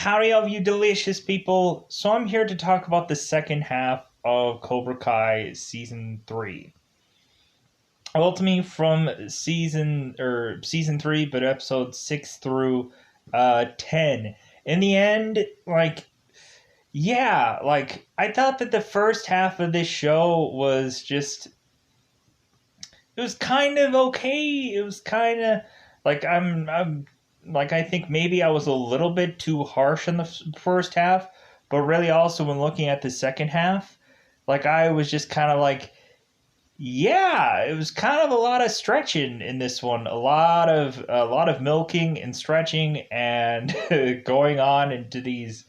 Howdy, all of you delicious people. So, I'm here to talk about the second half of Cobra Kai Season 3. Ultimately, from season 3, but episodes 6 through 10. In the end, I thought that the first half of this show was just. It was kind of okay. It was kind of. I think maybe I was a little bit too harsh in the first half, but really also when looking at the second half, I was just kind of yeah, it was kind of a lot of stretching in this one, a lot of milking and stretching and going on into these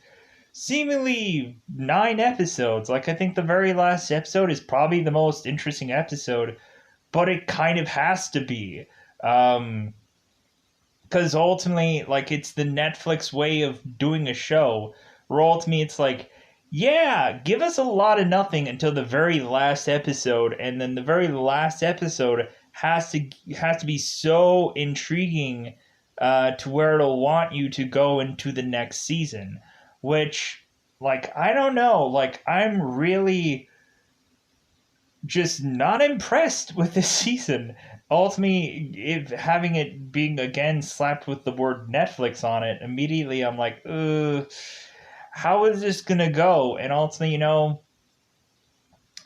seemingly 9 episodes. I think the very last episode is probably the most interesting episode, but it kind of has to be. Because ultimately, it's the Netflix way of doing a show. Where ultimately, it's yeah, give us a lot of nothing until the very last episode, and then the very last episode has to be so intriguing, to where it'll want you to go into the next season. Which, I don't know, I'm really just not impressed with this season. Ultimately, if having it being again slapped with the word Netflix on it, immediately I'm like, how is this gonna go? And ultimately,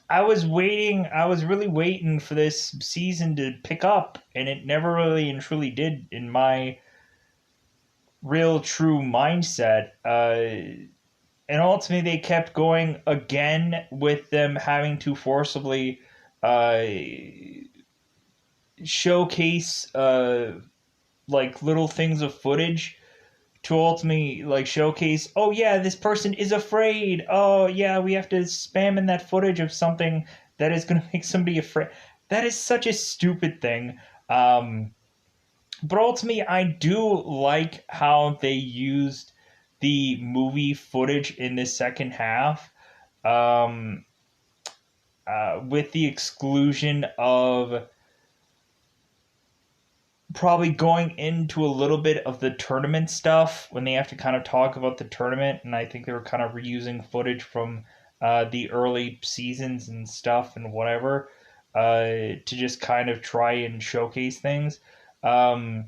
I was really waiting for this season to pick up, and it never really and truly did in my real true mindset. And ultimately, they kept going again with them having to forcibly uh, showcase little things of footage to ultimately showcase, oh yeah, this person is afraid, oh yeah, we have to spam in that footage of something that is going to make somebody afraid. That is such a stupid thing. But ultimately, I do like how they used the movie footage in the second half, um, with the exclusion of probably going into a little bit of the tournament stuff when they have to kind of talk about the tournament. And I think they were kind of reusing footage from the early seasons and stuff and whatever, to just kind of try and showcase things. Um,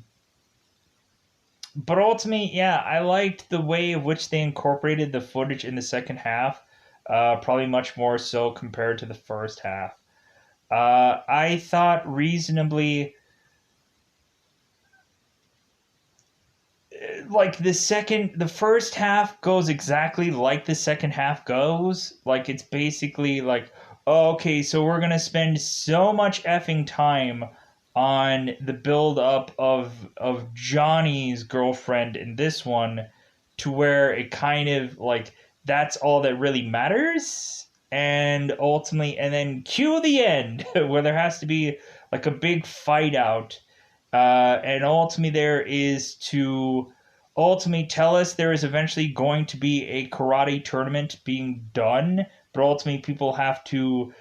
but ultimately, yeah, I liked the way of which they incorporated the footage in the second half, probably much more so compared to the first half. I thought reasonably, the first half goes exactly like the second half goes. It's basically oh, okay, so we're gonna spend so much effing time on the build up of Johnny's girlfriend in this one, to where it kind of that's all that really matters. And ultimately, and then cue the end where there has to be a big fight out, and ultimately there is to ultimately tell us there is eventually going to be a karate tournament being done, but ultimately people have to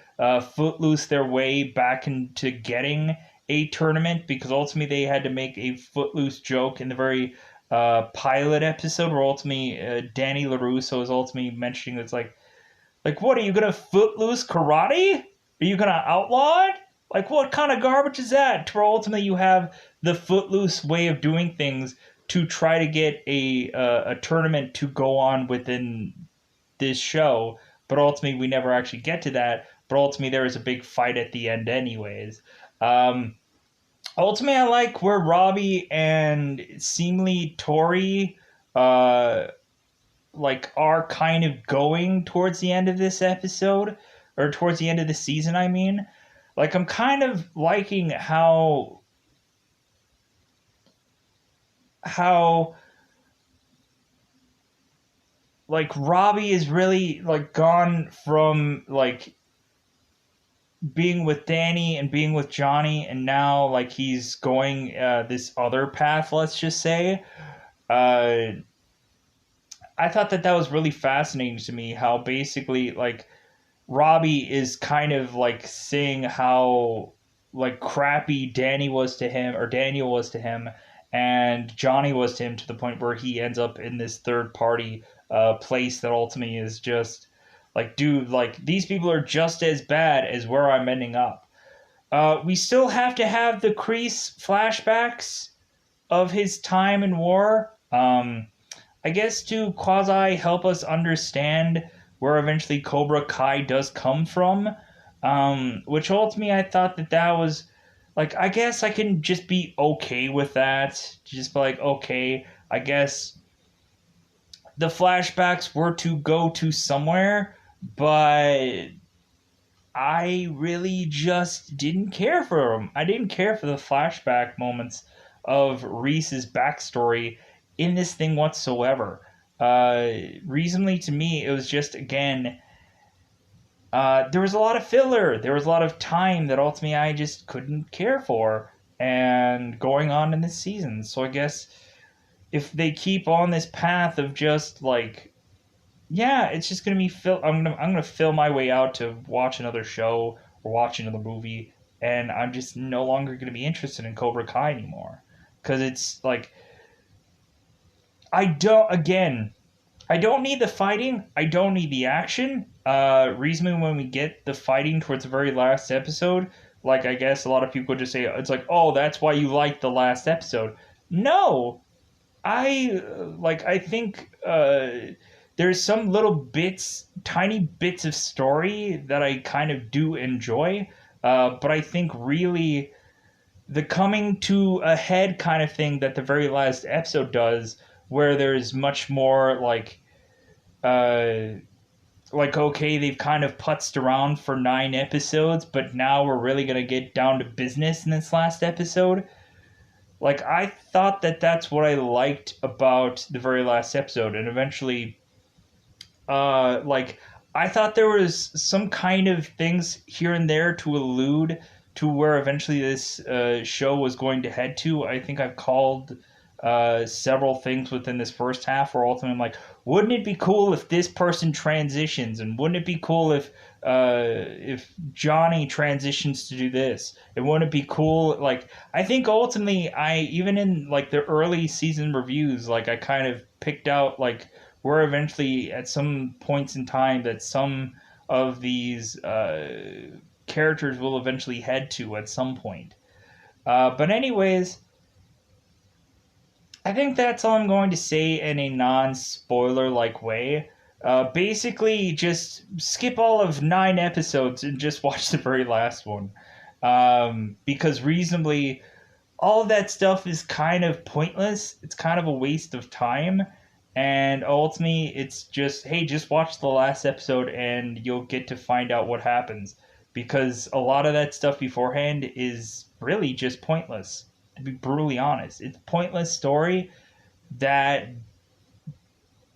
footloose their way back into getting a tournament, because ultimately they had to make a footloose joke in the very pilot episode, where ultimately Danny LaRusso is ultimately mentioning it's what, are you gonna footloose karate? Are you gonna outlaw it? What kind of garbage is that? To where ultimately you have the footloose way of doing things to try to get a tournament to go on within this show, but ultimately we never actually get to that. But ultimately there is a big fight at the end, anyways. Ultimately, I like where Robbie and seemingly Tori, uh, are kind of going towards the end of this episode, or towards the end of the season. I mean, I'm kind of liking how Robbie is really gone from being with Danny and being with Johnny, and now he's going this other path, let's just say. uh I thought that was really fascinating to me, how basically Robbie is kind of saying how crappy Danny was to him, or Daniel was to him, and Johnny was to him to the point where he ends up in this third party place that ultimately is just like, dude, like these people are just as bad as where I'm ending up. We still have to have the Kreese flashbacks of his time in war. I guess to quasi help us understand where eventually Cobra Kai does come from. Which ultimately I thought that that was like, I guess I can just be okay with that. Just be like, okay, I guess the flashbacks were to go to somewhere, but I really just didn't care for them. I didn't care for the flashback moments of Reese's backstory in this thing whatsoever. Reasonably to me, it was just, again, there was a lot of filler. There was a lot of time that ultimately I just couldn't care for and going on in this season. So I guess if they keep on this path of just like, yeah, it's just gonna be I'm gonna fill my way out to watch another show or watch another movie, and I'm just no longer gonna be interested in Cobra Kai anymore because it's like I don't again I don't need the fighting. I don't need the action. Reasoning when we get the fighting towards the very last episode, like I guess a lot of people just say it's like, oh, that's why you liked the last episode. No, I think there's some little bits, tiny bits of story that I kind of do enjoy, but I think really the coming to a head kind of thing that the very last episode does, where there's much more uh, like okay, they've kind of putzed around for 9 episodes, but now we're really gonna get down to business in this last episode. Like I thought that that's what I liked about the very last episode, and eventually, like I thought there was some kind of things here and there to allude to where eventually this show was going to head to. I think I've called several things within this first half where ultimately I'm like, wouldn't it be cool if this person transitions, and wouldn't it be cool if Johnny transitions to do this, and wouldn't it be cool, like I think ultimately I even in like the early season reviews, like I kind of picked out like where eventually at some points in time that some of these characters will eventually head to at some point. But anyways, I think that's all I'm going to say in a non-spoiler like way. Basically, just skip all of 9 episodes and just watch the very last one. Because reasonably, all of that stuff is kind of pointless. It's kind of a waste of time. And ultimately, it's just, hey, just watch the last episode and you'll get to find out what happens. Because a lot of that stuff beforehand is really just pointless, to be brutally honest. It's a pointless story that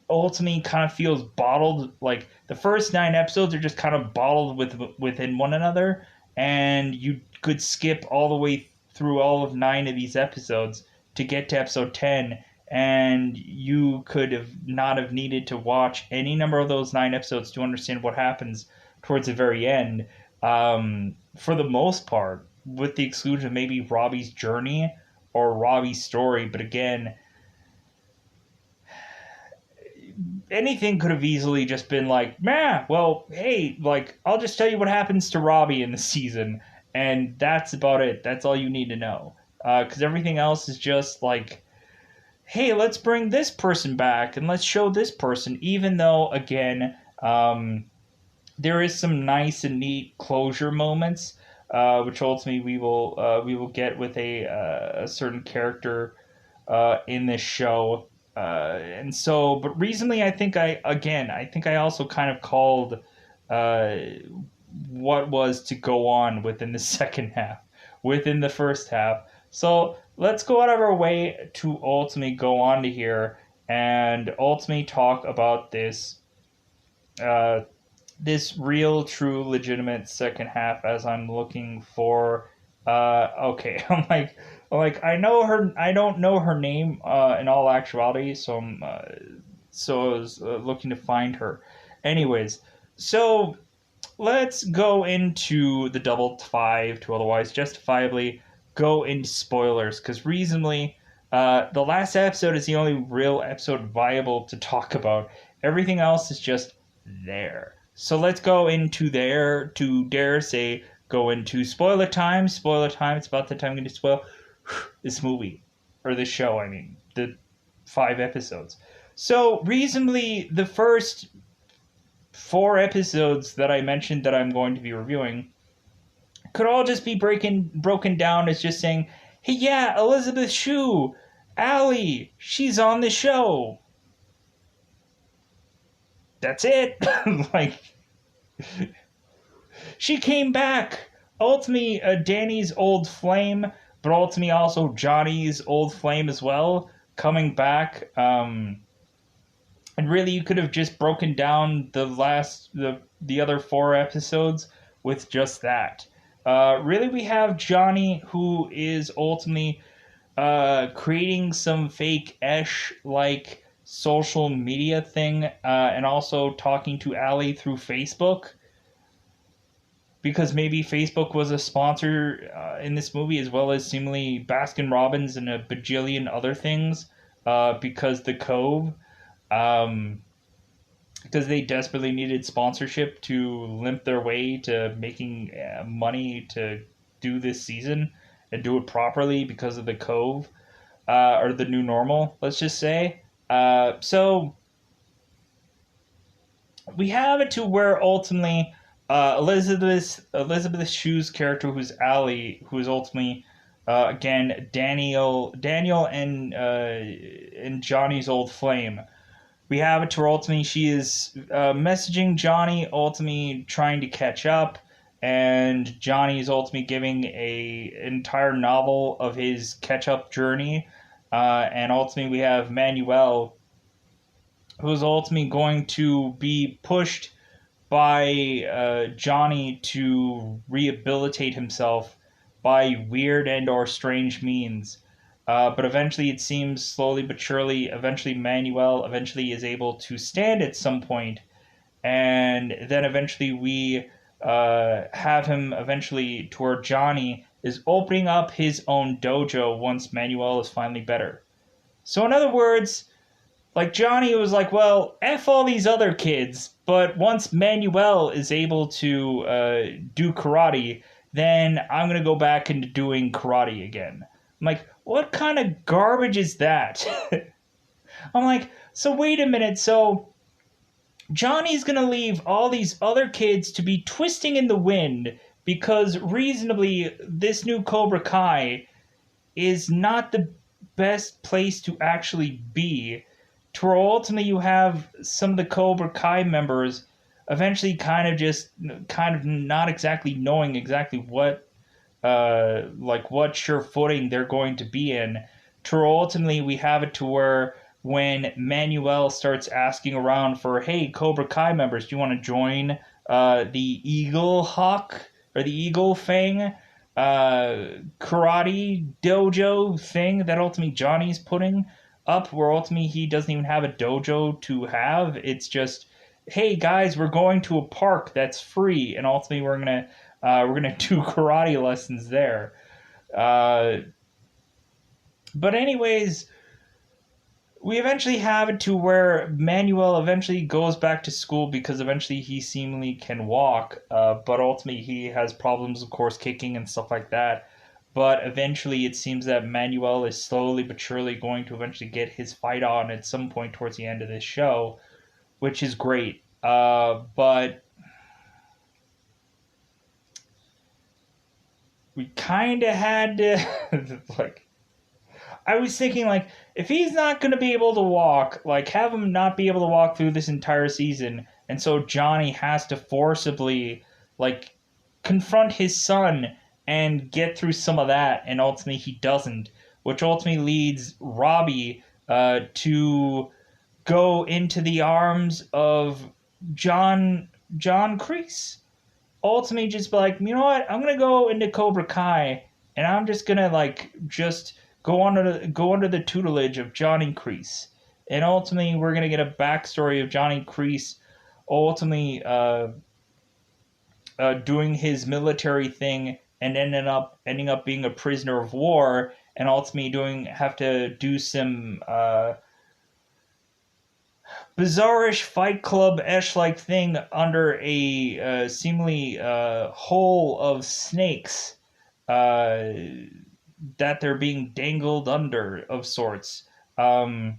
ultimately kind of feels bottled. Like the first 9 episodes are just kind of bottled within one another, and you could skip all the way through all of 9 of these episodes to get to episode 10, and you could have not have needed to watch any number of those 9 episodes to understand what happens towards the very end. For the most part, with the exclusion of maybe Robbie's journey or Robbie's story, but again, anything could have easily just been like, man, well, hey, like, I'll just tell you what happens to Robbie in the season, and that's about it. That's all you need to know. Because everything else is just like, hey, let's bring this person back and let's show this person, even though, again, there is some nice and neat closure moments, which ultimately we will get with a certain character in this show. And so, but recently, I think I also kind of called uh, what was to go on within the second half, within the first half. So let's go out of our way to ultimately go on to here and ultimately talk about this uh, this real, true, legitimate second half as I'm looking for. Okay, I know her. I don't know her name. In all actuality, so I was looking to find her. Anyways, so let's go into the double five to otherwise justifiably go into spoilers because reasonably. The last episode is the only real episode viable to talk about. Everything else is just there. So let's go into there to dare say go into spoiler time. Spoiler time. It's about the time I'm going to spoil this movie or this show. I mean, the 5 episodes. So reasonably, the first 4 episodes that I mentioned that I'm going to be reviewing could all just be broken down as just saying, hey, yeah, Elizabeth Shue, Allie, she's on the show. That's it. Like, she came back. Ultimately, Danny's old flame, but ultimately also Johnny's old flame as well, coming back. And really, you could have just broken down the other 4 episodes with just that. Really, we have Johnny, who is ultimately creating some fake like social media thing, and also talking to Allie through Facebook, because maybe Facebook was a sponsor in this movie, as well as seemingly Baskin Robbins and a bajillion other things, because the Cove. Um, because they desperately needed sponsorship to limp their way to making money to do this season and do it properly because of the Cove, or the new normal, let's just say. So we have it to where ultimately Elizabeth Shue's character, who's Allie, who is ultimately again Daniel and Johnny's old flame. We have it to where ultimately she is messaging Johnny, ultimately trying to catch up, and Johnny is ultimately giving a entire novel of his catch up journey, and ultimately we have Manuel, who is ultimately going to be pushed by Johnny to rehabilitate himself by weird and or strange means. But eventually, it seems slowly but surely, eventually Manuel eventually is able to stand at some point, and then eventually we have him eventually toward Johnny is opening up his own dojo once Manuel is finally better. So in other words, like Johnny was like, well, F all these other kids, but once Manuel is able to do karate, then I'm going to go back into doing karate again. I'm like, what kind of garbage is that? I'm like, so wait a minute, so Johnny's going to leave all these other kids to be twisting in the wind because reasonably this new Cobra Kai is not the best place to actually be, to where ultimately you have some of the Cobra Kai members eventually kind of not exactly knowing exactly what what sure footing they're going to be in, to where ultimately we have it to where when Manuel starts asking around for, hey, Cobra Kai members, do you want to join the Eagle Hawk or the Eagle Fang karate dojo thing that ultimately Johnny's putting up, where ultimately he doesn't even have a dojo to have. It's just, hey guys, we're going to a park that's free, and ultimately we're gonna do karate lessons there. Uh, but anyways, we eventually have it to where Manuel eventually goes back to school because eventually he seemingly can walk, but ultimately he has problems, of course, kicking and stuff like that. But eventually it seems that Manuel is slowly but surely going to eventually get his fight on at some point towards the end of this show, which is great. But we kind of had to, like, I was thinking, like, if he's not going to be able to walk, like, have him not be able to walk through this entire season, and so Johnny has to forcibly, like, confront his son and get through some of that, and ultimately he doesn't, which ultimately leads Robbie to go into the arms of John Kreese. Ultimately, just be like, you know what? I'm gonna go into Cobra Kai, and I'm just gonna just go under the tutelage of Johnny Kreese, and ultimately we're gonna get a backstory of Johnny Kreese, ultimately doing his military thing and ending up being a prisoner of war, and ultimately have to do some bizarrish Fight Club-esh like thing under a seemingly hole of snakes uh, that they're being dangled under of sorts. Um,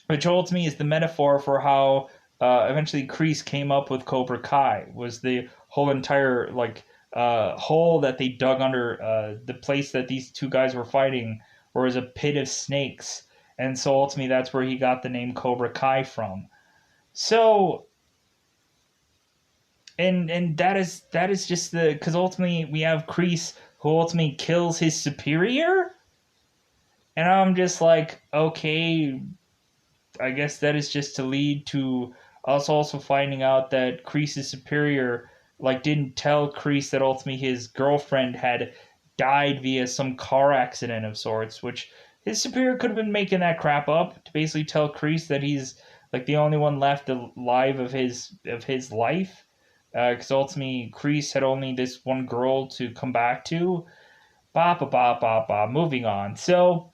which ultimately is the metaphor for how eventually Kreese came up with Cobra Kai, was the whole entire hole that they dug under the place that these two guys were fighting, where was a pit of snakes, and so ultimately that's where he got the name Cobra Kai from. So and that is just the, because ultimately we have Kreese who ultimately kills his superior, and I'm just like, okay, I guess that is just to lead to us also finding out that Kreese's superior didn't tell Kreese that ultimately his girlfriend had died via some car accident of sorts, which his superior could have been making that crap up to basically tell Kreese that he's the only one left alive of his life, because ultimately Kreese had only this one girl to come back to. Ba ba ba ba ba. Moving on. So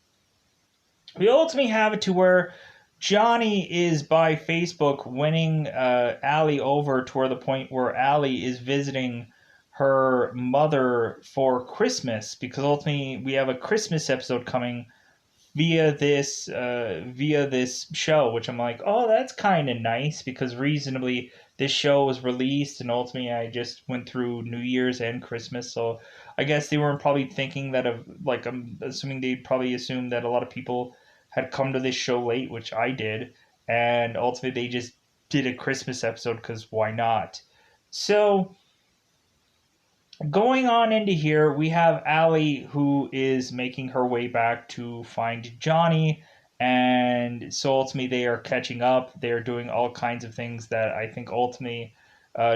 we ultimately have it to where Johnny is by Facebook winning Allie over to where the point where Allie is visiting her mother for Christmas, because ultimately we have a Christmas episode coming via this show, which I'm like, oh, that's kind of nice, because reasonably this show was released and ultimately I just went through New Year's and Christmas, so I guess they weren't probably thinking that I'm assuming they probably assumed that a lot of people had come to this show late, which I did, and ultimately they just did a Christmas episode because why not? So going on into here, we have Allie who is making her way back to find Johnny, and so ultimately they are catching up. They are doing all kinds of things that I think ultimately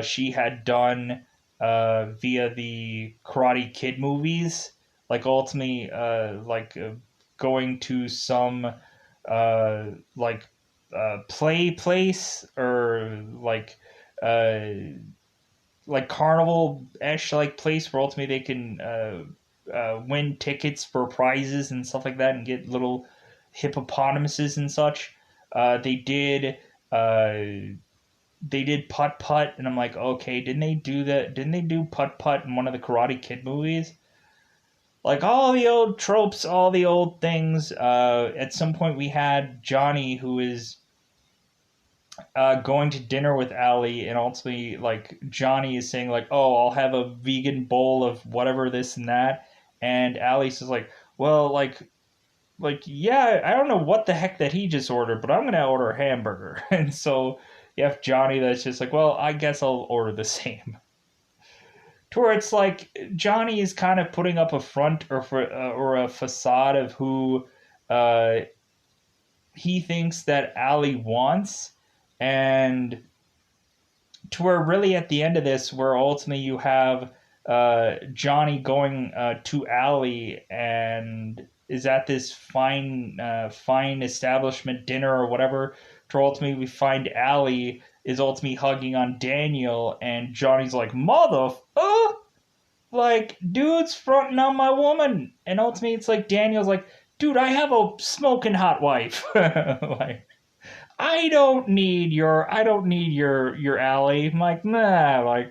she had done via the Karate Kid movies, ultimately going to some uh, like play place, or uh, carnival esh place where ultimately they can win tickets for prizes and stuff like that and get little hippopotamuses and such. They did putt putt, and I'm like, okay, didn't they do that? Didn't they do putt putt in one of the Karate Kid movies? All the old tropes, all the old things. At some point, we had Johnny, who is going to dinner with Allie, and ultimately, Johnny is saying, "Oh, I'll have a vegan bowl of whatever, this and that," and Allie says, "Well, yeah, I don't know what the heck that he just ordered, but I'm gonna order a hamburger," and so you have Johnny that's just "Well, I guess I'll order the same." To where it's Johnny is kind of putting up a front, or a facade of who uh, he thinks that Allie wants, and to where really at the end of this, where ultimately you have Johnny going to Allie and is at this fine establishment dinner or whatever. To ultimately we find Allie is ultimately hugging on Daniel, and Johnny's like, "Mother, dude's fronting on my woman," and ultimately it's Daniel's like, "Dude, I have a smoking hot wife." I don't need your Allie. I'm like, nah,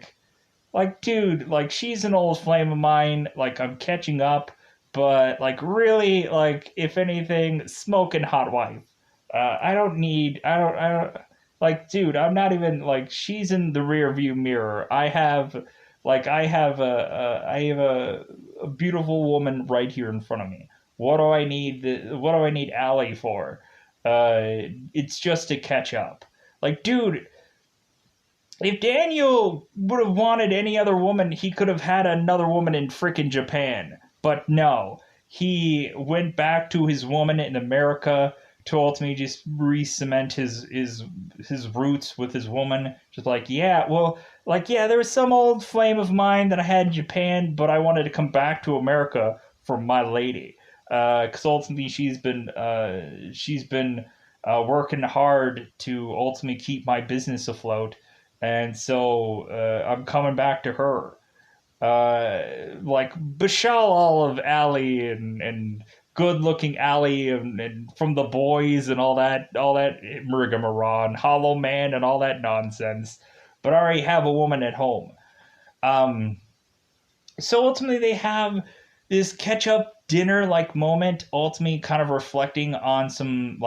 dude, she's an old flame of mine. I'm catching up, but really, if anything, smoking hot wife. Dude, I'm not even she's in the rear view mirror. I have a beautiful woman right here in front of me. What do I need Allie for? It's just to catch up. Dude, if Daniel would have wanted any other woman, he could have had another woman in frickin' Japan. But no, he went back to his woman in America to ultimately just re-cement his roots with his woman. Just yeah, there was some old flame of mine that I had in Japan, but I wanted to come back to America for my lady. Because ultimately she's been working hard to ultimately keep my business afloat, and so I'm coming back to her. like Bashal Olive Alley and good looking Alley and from the boys and all that rigmarole and Hollow Man and all that nonsense, but I already have a woman at home. Um, so ultimately they have this catch up dinner like moment, ultimately kind of reflecting on some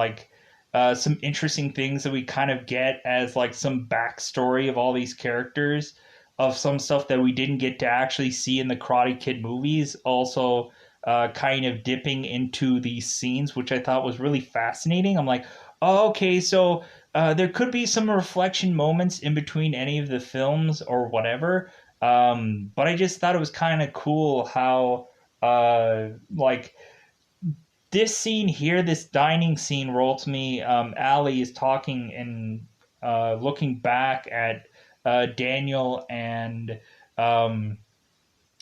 interesting things that we kind of get as like some backstory of all these characters, of some stuff that we didn't get to actually see in the Karate Kid movies, also kind of dipping into these scenes, which I thought was really fascinating. I'm like, oh, okay, so there could be some reflection moments in between any of the films or whatever, but I just thought it was kind of cool how, like, this scene here, this dining scene, where to me, Allie is talking and looking back at Daniel um,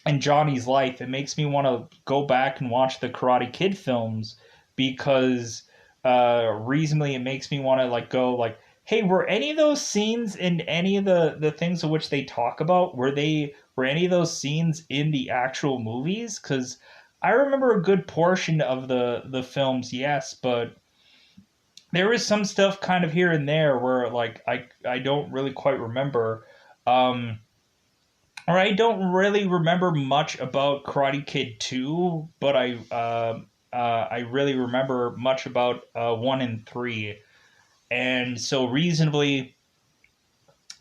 and Johnny's life. It makes me want to go back and watch the Karate Kid films because reasonably it makes me want to like go like, hey, were any of those scenes in any of the things of which they talk about, were any of those scenes in the actual movies? Because I remember a good portion of the films, yes, but there is some stuff kind of here and there where like I don't really quite remember. Um, or I don't really remember much about Karate Kid 2, but I really remember much about 1 and 3. And so reasonably,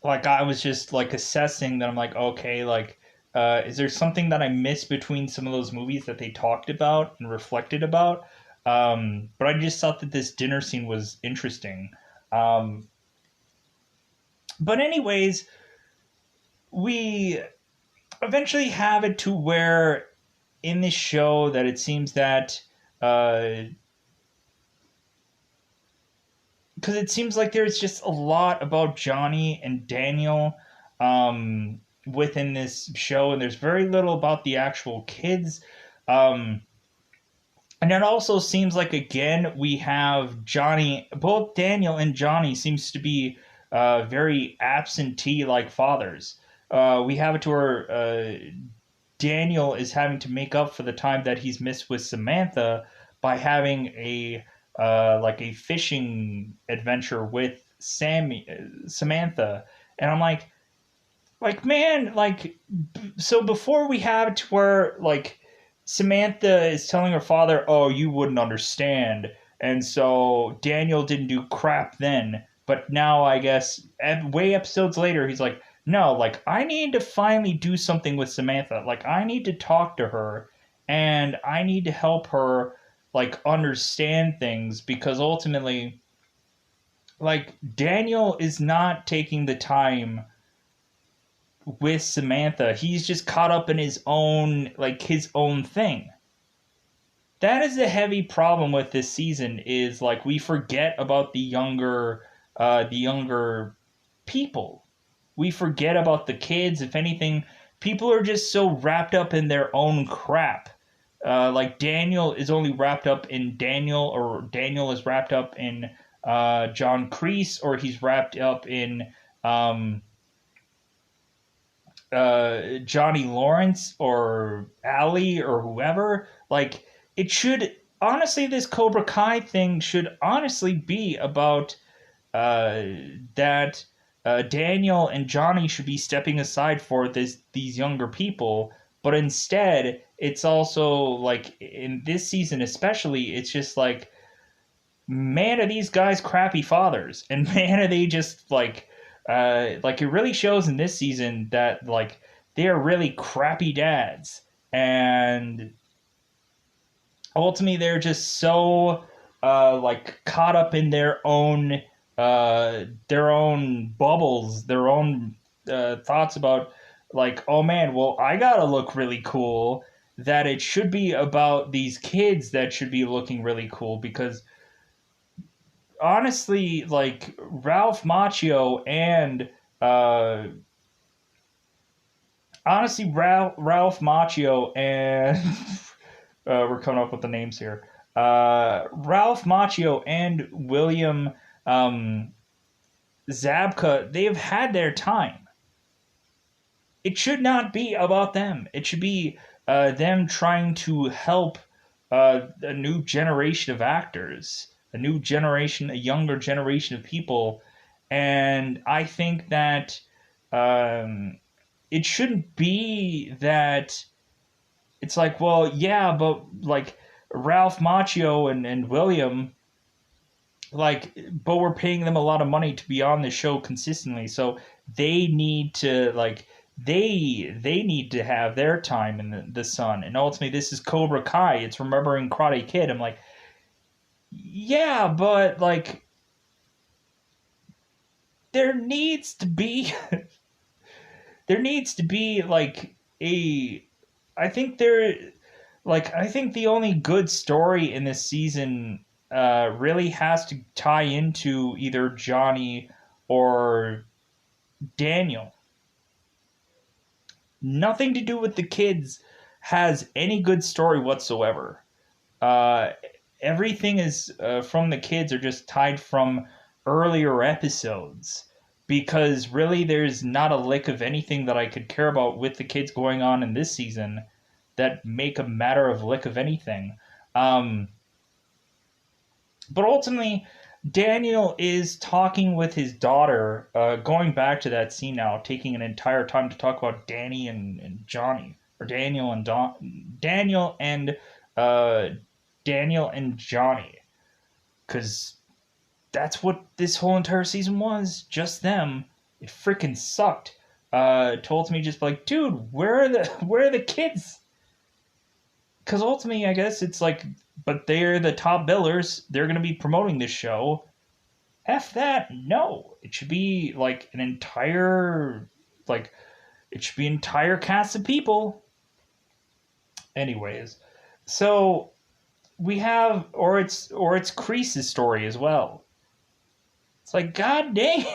like I was just like assessing that. I'm like, okay, like is there something that I missed between some of those movies that they talked about and reflected about? But I just thought that this dinner scene was interesting. Um, but anyways, we eventually have it to where in this show that it seems that because it seems like there's just a lot about Johnny and Daniel within this show, and there's very little about the actual kids. Um, and it also seems like again we have Johnny, both Daniel and Johnny seems to be very absentee like fathers. We have it to where Daniel is having to make up for the time that he's missed with Samantha by having a like a fishing adventure with Samantha, and I'm like man, like so before we have it to where like Samantha is telling her father, "Oh, you wouldn't understand," and so Daniel didn't do crap then, but now I guess way episodes later he's like, "No, like I need to finally do something with Samantha. Like I need to talk to her, and I need to help her like understand things because ultimately." Like Daniel is not taking the time with Samantha. He's just caught up in his own thing. That is a heavy problem with this season is like we forget about the younger people. We forget about the kids. If anything, people are just so wrapped up in their own crap. Like Daniel is only wrapped up in Daniel, or Daniel is wrapped up in John Kreese, or he's wrapped up in um, Johnny Lawrence or Ali or whoever. Like it should honestly, this Cobra Kai thing should honestly be about uh, that Daniel and Johnny should be stepping aside for these younger people, but instead it's also like in this season especially, it's just man, are these guys crappy fathers, and man, are they just like it really shows in this season that like they are really crappy dads, and ultimately they're just so like caught up in their own bubbles, their own thoughts about like, oh man, well I gotta look really cool. That it should be about these kids that should be looking really cool because honestly, like Ralph Macchio and uh, Ralph Macchio and we're coming up with the names here. Ralph Macchio and William um, Zabka, they have had their time. it should not be about them. It should be them trying to help a new generation of actors, a new generation, a younger generation of people. And I think that um, it shouldn't be that it's like, well, yeah, but like Ralph Macchio and William, like, but we're paying them a lot of money to be on the show consistently, so they need to like they need to have their time in the sun. And ultimately, this is Cobra Kai. It's remembering Karate Kid. I'm like, yeah, but like there needs to be there needs to be like a I think there I think the only good story in this season really has to tie into either Johnny or Daniel. Nothing to do with the kids has any good story whatsoever. Uh, Everything is from the kids are just tied from earlier episodes, because really there's not a lick of anything that I could care about with the kids going on in this season that make a matter of lick of anything. Um, but ultimately, Daniel is talking with his daughter, going back to that scene now, taking an entire time to talk about Danny and Johnny, or Daniel and uh, Daniel and Johnny, because that's what this whole entire season was, just them. It freaking sucked. Told me just like, dude, where are the kids? Because ultimately, I guess it's like, but they're the top billers. They're going to be promoting this show. F that. No, it should be like an entire, like, it should be an entire cast of people. Anyways, so we have, or it's Crease's story as well. It's like, god dang,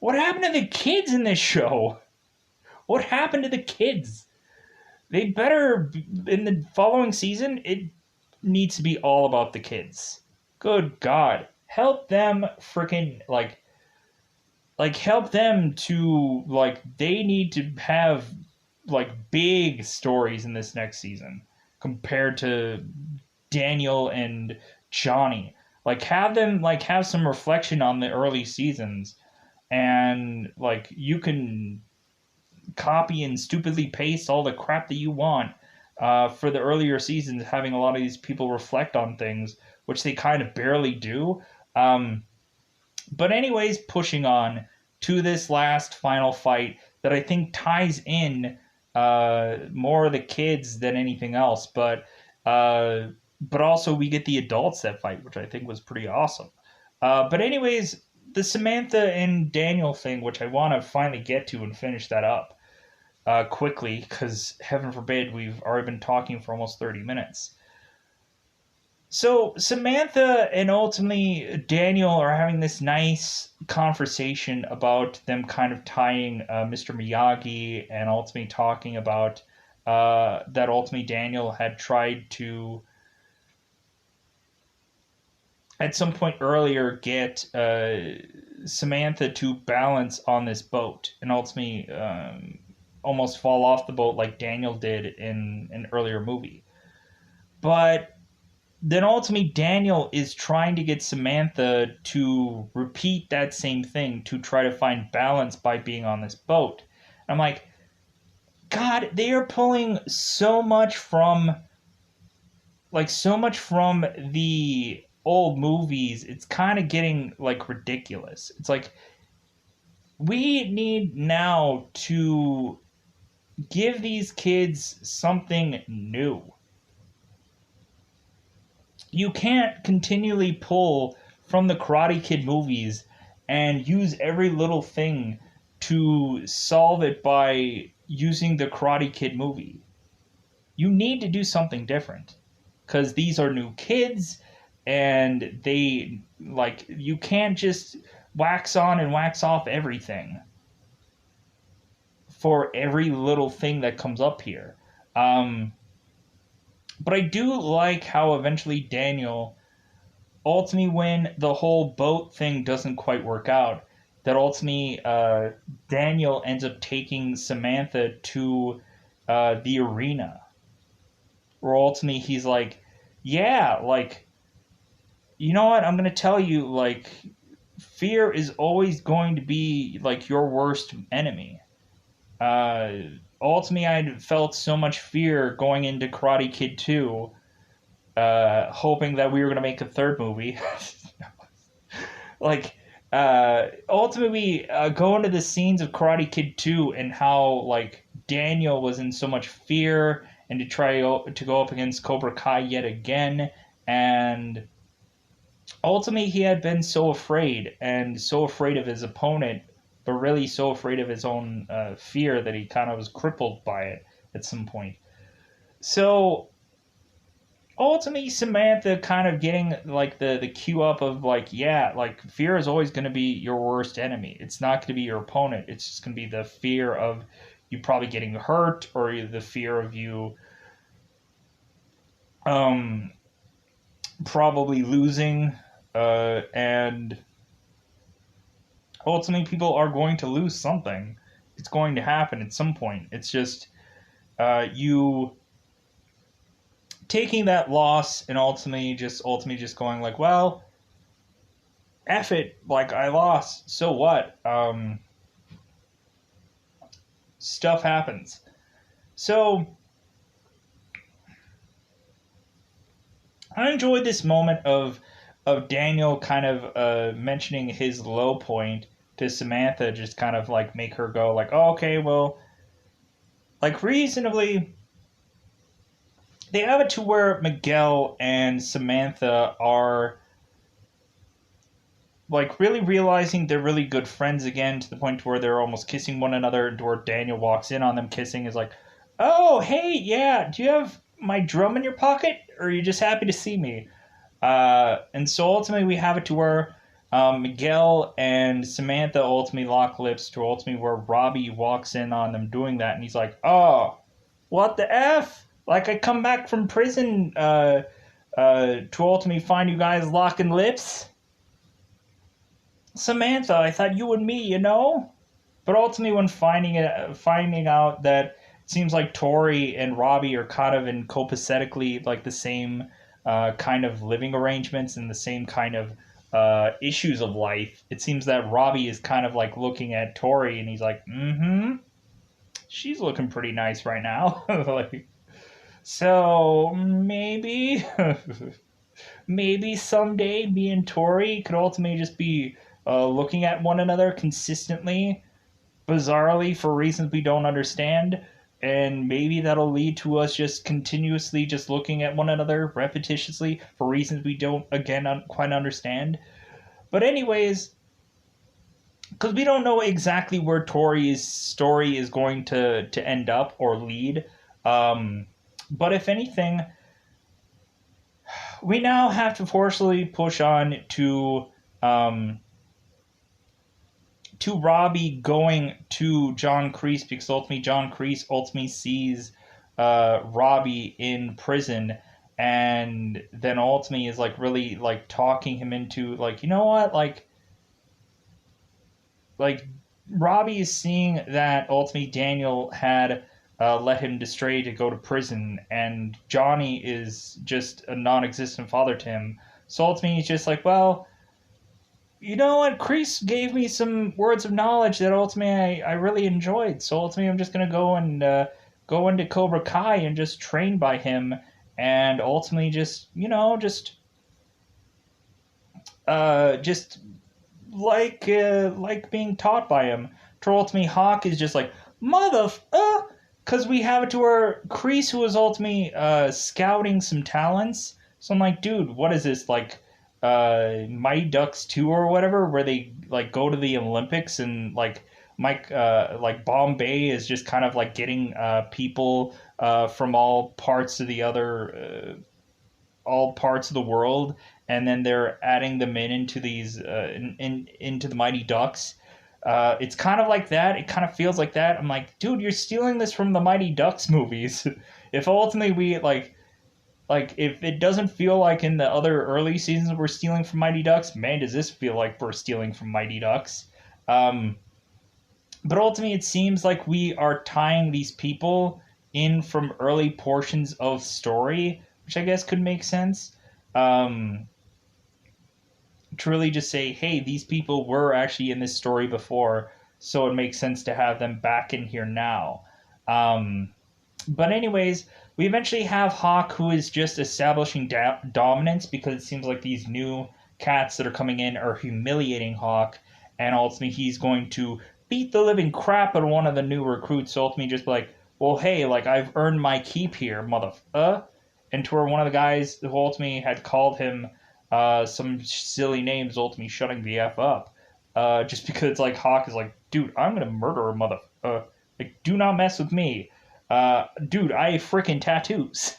what happened to the kids in this show? What happened to the kids? They better, in the following season, it needs to be all about the kids. Good God. Help them freaking, help them to, they need to have, big stories in this next season compared to Daniel and Johnny. Have them, have some reflection on the early seasons. And, you can copy and stupidly paste all the crap that you want for the earlier seasons, having a lot of these people reflect on things, which they kind of barely do. But anyways, pushing on to this last final fight that I think ties in more of the kids than anything else, but also we get the adults that fight, which I think was pretty awesome. But anyways, the Samantha and Daniel thing, which I want to finally get to and finish that up quickly, because heaven forbid, we've already been talking for almost 30 minutes. So Samantha and ultimately Daniel are having this nice conversation about them kind of tying Mr. Miyagi, and ultimately talking about that ultimately Daniel had tried to, at some point earlier, get Samantha to balance on this boat, and ultimately almost fall off the boat like Daniel did in an earlier movie. But then ultimately Daniel is trying to get Samantha to repeat that same thing, to try to find balance by being on this boat. And I'm like, God, they are pulling so much from the old movies. It's kind of getting ridiculous. It's like, we need now to give these kids something new. You can't continually pull from the Karate Kid movies and use every little thing to solve it by using the Karate Kid movie. You need to do something different, because these are new kids, and they, you can't just wax on and wax off everything for every little thing that comes up here. But I do like how eventually Daniel, ultimately when the whole boat thing doesn't quite work out, that ultimately Daniel ends up taking Samantha to the arena, where ultimately he's like, yeah, like, you know what, I'm gonna tell you, like, fear is always going to be like your worst enemy. uh Ultimately, I felt so much fear going into Karate Kid 2, hoping that we were going to make a third movie. Like, ultimately, go into the scenes of Karate Kid 2 and how, like, Daniel was in so much fear and to try to go up against Cobra Kai yet again. And ultimately, he had been so afraid, and so afraid of his opponent, but really so afraid of his own fear, that he kind of was crippled by it at some point. So ultimately, Samantha kind of getting like the cue up of, like, yeah, like, fear is always going to be your worst enemy. It's not going to be your opponent. It's just going to be the fear of you probably getting hurt, or the fear of you um probably losing. And ultimately, people are going to lose something. It's going to happen at some point. It's just you taking that loss, and ultimately just going like, well, F it, like, I lost, so what? Stuff happens. So I enjoyed this moment of Daniel kind of mentioning his low point to Samantha, just kind of like make her go like, oh, okay, well, like, reasonably, they have it to where Miguel and Samantha are like really realizing they're really good friends again, to the point where they're almost kissing one another, and where Daniel walks in on them kissing, is like, oh, hey, yeah, do you have my drum in your pocket, or are you just happy to see me? And so ultimately we have it to where Miguel and Samantha ultimately lock lips, to ultimately where Robbie walks in on them doing that, and he's like, oh, what the F? Like, I come back from prison to ultimately find you guys locking lips? Samantha, I thought you and me, you know? But ultimately, when finding out that it seems like Tori and Robbie are kind of in copacetically like the same kind of living arrangements and the same kind of issues of life, it seems that Robbie is kind of like looking at Tori, and he's like, mm-hmm, she's looking pretty nice right now. Like, so maybe, maybe someday me and Tori could ultimately just be looking at one another consistently, bizarrely, for reasons we don't understand, and maybe that'll lead to us just continuously just looking at one another repetitiously for reasons we don't, again, quite understand. But anyways, because we don't know exactly where Tori's story is going to end up or lead, but if anything, we now have to forcefully push on um, to Robbie going to John Kreese, because ultimately John Kreese ultimately sees Robbie in prison, and then ultimately is like really like talking him into, like, you know what, like Robbie is seeing that ultimately Daniel had led him astray to go to prison, and Johnny is just a non-existent father to him. So ultimately he's just like, well, you know what? Kreese gave me some words of knowledge that ultimately I really enjoyed. So ultimately, I'm just gonna go and go into Cobra Kai and just train by him, and ultimately just, just like being taught by him. To ultimately Hawk is just like, mother, because we have it to where Kreese, who was ultimately scouting some talents. So I'm like, dude, what is this, like Mighty Ducks 2 or whatever, where they like go to the Olympics, and like Bombay is just kind of like getting people from all parts of the world, and then they're adding them into these into the Mighty Ducks. It's kind of like that. It kind of feels like that. I'm like, dude, you're stealing this from the Mighty Ducks movies. If ultimately we like if it doesn't feel like in the other early seasons we're stealing from Mighty Ducks, man, does this feel like we're stealing from Mighty Ducks. Um, but ultimately, it seems like we are tying these people in from early portions of story, which I guess could make sense. Um, to really just say, hey, these people were actually in this story before, so it makes sense to have them back in here now. Um, but anyways, we eventually have Hawk, who is just establishing dominance because it seems like these new cats that are coming in are humiliating Hawk, and ultimately he's going to beat the living crap out of one of the new recruits. So ultimately, just be like, well, hey, like I've earned my keep here, mother. And to where one of the guys who ultimately had called him some silly names, ultimately shutting the f up, just because like Hawk is like, dude, I'm gonna murder a mother. Like, do not mess with me. Dude, I have freaking tattoos.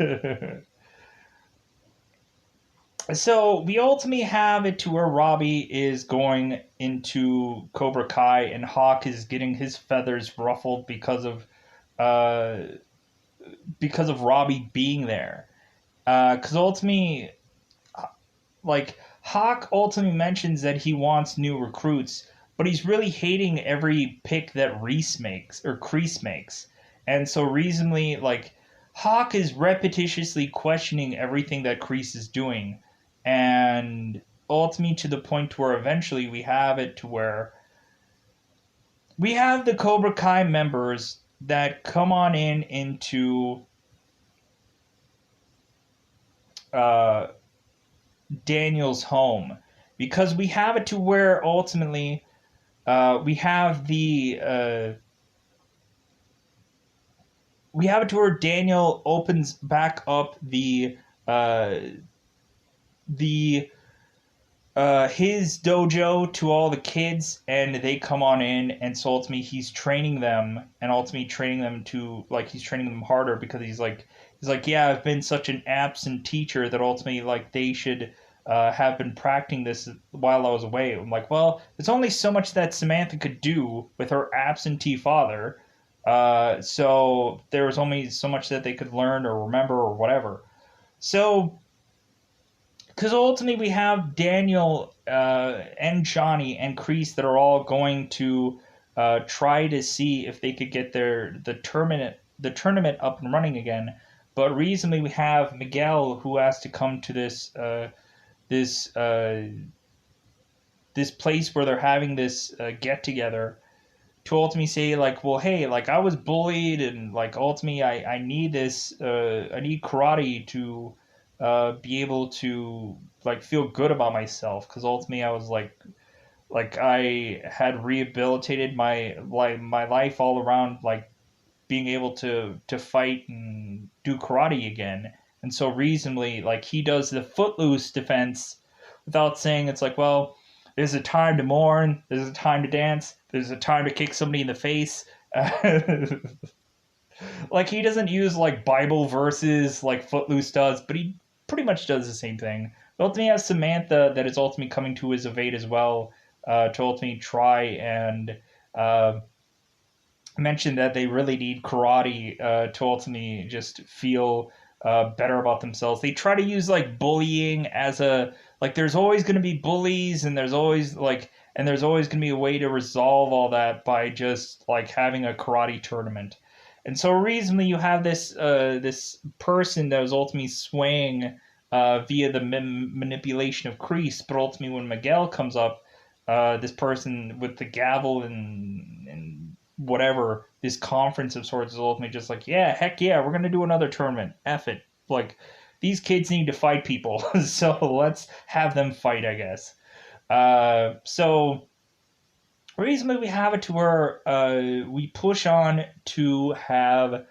So we ultimately have it to where Robbie is going into Cobra Kai and Hawk is getting his feathers ruffled uh, because of Robbie being there. Because ultimately, like Hawk ultimately mentions that he wants new recruits, but he's really hating every pick that Reese makes or Kreese makes. And so reasonably, like Hawk is repetitiously questioning everything that Kreese is doing. And ultimately to the point where eventually we have it to where we have the Cobra Kai members that come on in into uh, Daniel's home because we have it to where ultimately we have it to where Daniel opens back up uh, the his dojo to all the kids, and they come on in, and so ultimately he's training them, and ultimately training them to like he's training them harder because he's like yeah, I've been such an absent teacher that ultimately like they should have been practicing this while I was away. I'm like, well, there's only so much that Samantha could do with her absentee father. So there was only so much that they could learn or remember or whatever. So because ultimately we have Daniel and Johnny and Kreese that are all going to try to see if they could get the tournament up and running again. But recently we have Miguel who has to come to this this place where they're having this get together to ultimately say like, well, hey, like I was bullied and like ultimately I need this I need karate to be able to like feel good about myself because ultimately I was like I had rehabilitated my life all around like being able to fight and do karate again. And so reasonably like he does the footloose defense without saying it's like, well, there's a time to mourn, there's a time to dance, there's a time to kick somebody in the face. Like he doesn't use like Bible verses like Footloose does, but he pretty much does the same thing. But ultimately, has Samantha that is ultimately coming to his aid as well to ultimately try and uh, mention that they really need karate to ultimately just feel better about themselves. They try to use like bullying as a like. There's always going to be bullies, and there's always going to be a way to resolve all that by just like having a karate tournament. And so reasonably, you have this person that was ultimately swaying via the manipulation of Kreese, but ultimately when Miguel comes up, this person with the gavel and whatever this conference of sorts is ultimately just like, yeah, heck yeah, we're gonna do another tournament. F it. Like these kids need to fight people, so let's have them fight, I guess. So reasonably we have it to where we push on to have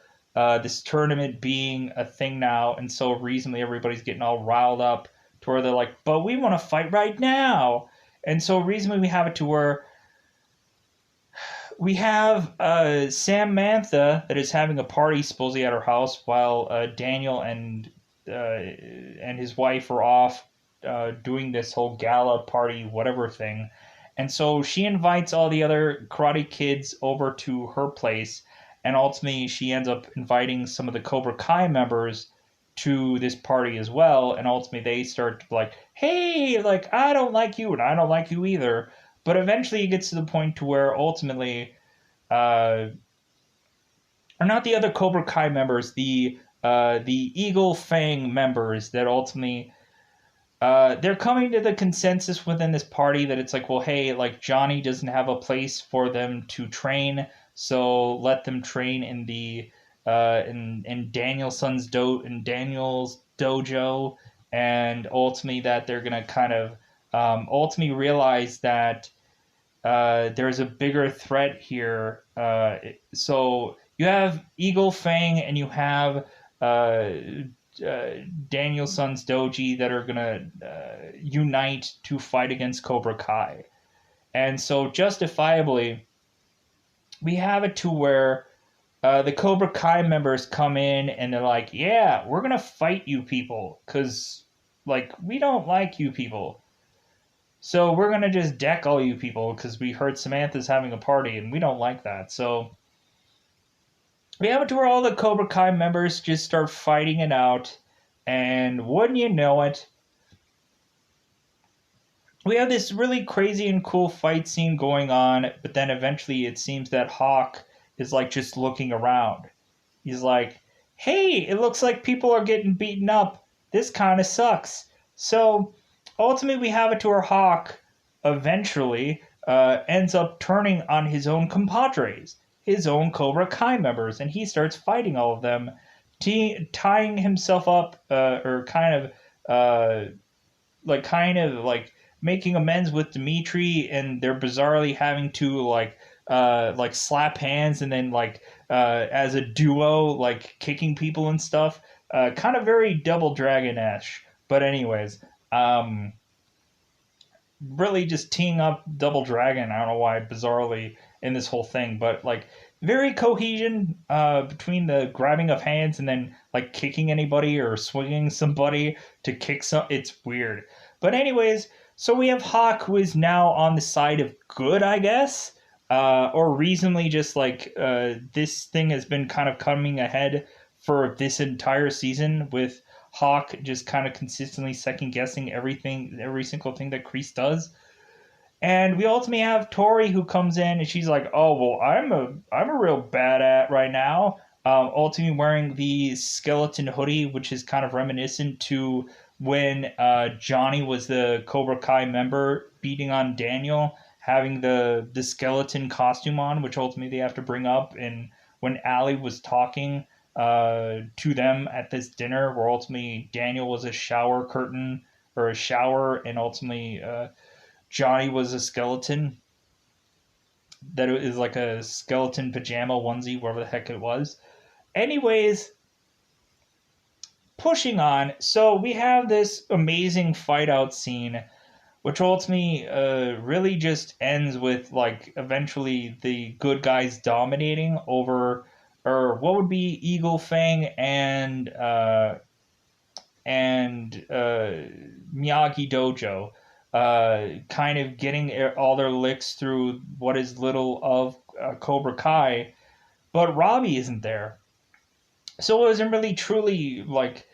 this tournament being a thing now, and so reasonably everybody's getting all riled up to where they're like, but we want to fight right now. And so reasonably we have it to where we have Samantha that is having a party supposedly at her house while Daniel and his wife are off doing this whole gala party whatever thing, and so she invites all the other karate kids over to her place, and ultimately she ends up inviting some of the Cobra Kai members to this party as well, and ultimately they start to be like, hey, like I don't like you and I don't like you either, But eventually it gets to the point to where ultimately, uh, or not the other Cobra Kai members, the Eagle Fang members that ultimately they're coming to the consensus within this party that it's like, well, hey, like Johnny doesn't have a place for them to train, so let them train in the in Daniel's dojo, and ultimately that they're gonna kind of ultimately realize that there's a bigger threat here. So you have Eagle Fang and you have uh, Danielson's Doji that are gonna unite to fight against Cobra Kai, and so justifiably, we have it to where the Cobra Kai members come in and they're like, "Yeah, we're gonna fight you people, cause like we don't like you people." So we're gonna just deck all you people because we heard Samantha's having a party and we don't like that. So we have it to where all the Cobra Kai members just start fighting it out, and wouldn't you know it, we have this really crazy and cool fight scene going on, but then eventually it seems that Hawk is like just looking around. He's like, hey, it looks like people are getting beaten up. This kind of sucks. So ultimately, we have it to where Hawk eventually ends up turning on his own compadres, his own Cobra Kai members, and he starts fighting all of them, tying himself up, or kind of like making amends with Dimitri, and they're bizarrely having to like slap hands and then as a duo like kicking people and stuff. Kind of very Double Dragon-esque. But anyways, um, really just teeing up Double Dragon. I don't know why bizarrely in this whole thing, but like very cohesion between the grabbing of hands and then like kicking anybody or swinging somebody to kick some. It's weird. But anyways, so we have Hawk who is now on the side of good, I guess. Or reasonably just this thing has been kind of coming ahead for this entire season with Hawk just kind of consistently second guessing everything, every single thing that Kreese does. And we ultimately have Tori who comes in and she's like, "Oh well, I'm a real bad at right now." Ultimately wearing the skeleton hoodie, which is kind of reminiscent to when Johnny was the Cobra Kai member beating on Daniel, having the skeleton costume on, which ultimately they have to bring up. And when Allie was talking to them at this dinner, where ultimately Daniel was a shower curtain or a shower, and ultimately Johnny was a skeleton. That it is like a skeleton pajama onesie, whatever the heck it was. Anyways, pushing on. So we have this amazing fight out scene, which ultimately really just ends with like eventually the good guys dominating over, or what would be Eagle Fang and Miyagi Dojo, kind of getting all their licks through what is little of Cobra Kai, but Robbie isn't there, so it wasn't really truly like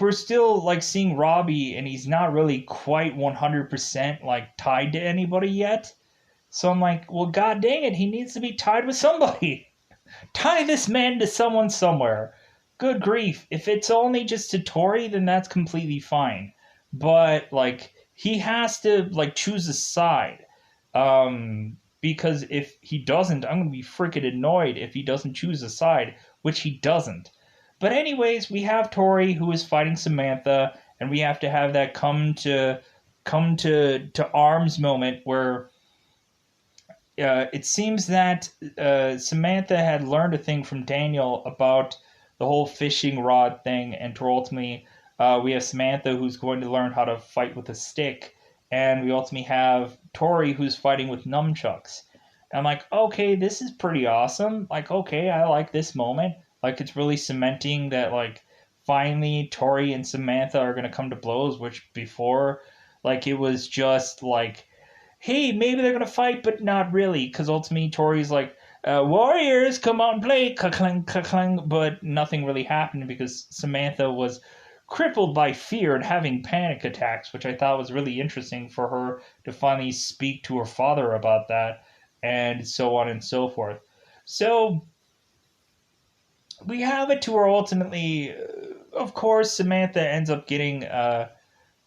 we're still like seeing Robbie, and he's not really quite 100% like tied to anybody yet. So I'm like, well, god dang it, he needs to be tied with somebody. Tie this man to someone somewhere. Good grief. If it's only just to Tori, then that's completely fine. But like he has to like choose a side. Because if he doesn't, I'm gonna be freaking annoyed if he doesn't choose a side, which he doesn't. But anyways, we have Tori who is fighting Samantha, and we have to have that come to arms moment where it seems that Samantha had learned a thing from Daniel about the whole fishing rod thing, and ultimately we have Samantha who's going to learn how to fight with a stick, and we ultimately have Tori who's fighting with nunchucks. And I'm like, okay, this is pretty awesome. Like, okay, I like this moment. Like, it's really cementing that, like, finally Tori and Samantha are going to come to blows, which before, like, it was just like, hey, maybe they're going to fight, but not really. Because ultimately Tori's like, Warriors, come on, play, ka-clang, ka-clang. But nothing really happened because Samantha was crippled by fear and having panic attacks, which I thought was really interesting for her to finally speak to her father about that, and so on and so forth. So we have it to where ultimately, of course, Samantha ends up getting a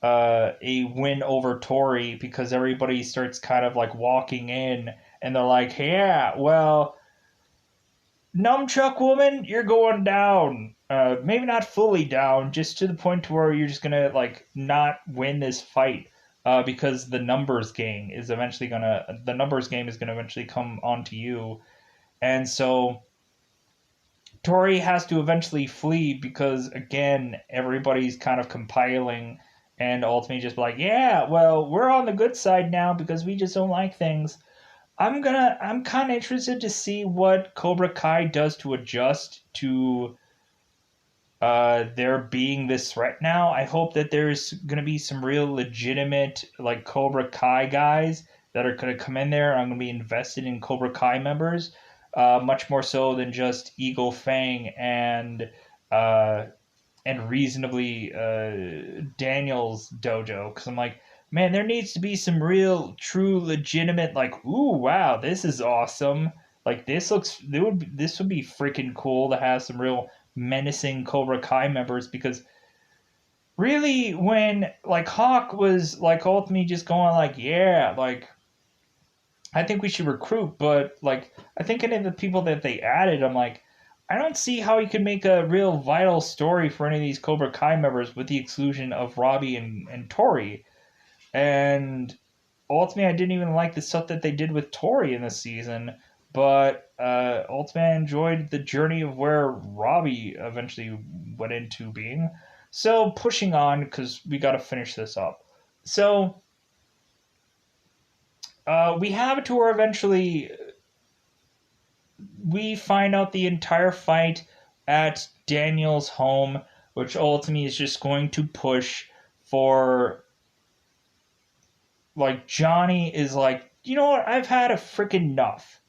win over Tori because everybody starts kind of like walking in and they're like, yeah, well, Nunchuck Woman, you're going down. Maybe not fully down, just to the point to where you're just gonna like not win this fight. Because the numbers game is gonna eventually come onto you, and so Tori has to eventually flee because again everybody's kind of compiling and ultimately just be like, yeah, well, we're on the good side now because we just don't like things. I'm kind of interested to see what Cobra Kai does to adjust to there being this threat now. I hope that there's gonna be some real legitimate like Cobra Kai guys that are gonna come in there. I'm gonna be invested in Cobra Kai members, much more so than just Eagle Fang uh, and reasonably Daniel's dojo. Because I'm like, man, there needs to be some real, true, legitimate like, ooh, wow, this is awesome. Like this would be freaking cool to have some real menacing Cobra Kai members because really when like Hawk was like ultimately just going like yeah like I think we should recruit but like I think any of the people that they added I'm like I don't see how you could make a real vital story for any of these Cobra Kai members with the exclusion of Robbie and Tori and ultimately I didn't even like the stuff that they did with Tori in this season but ultimately I enjoyed the journey of where Robbie eventually went into being. So pushing on because we got to finish this up. So we have it to where eventually we find out the entire fight at Daniel's home, which ultimately is just going to push for like Johnny is like, you know what, I've had a freaking enough.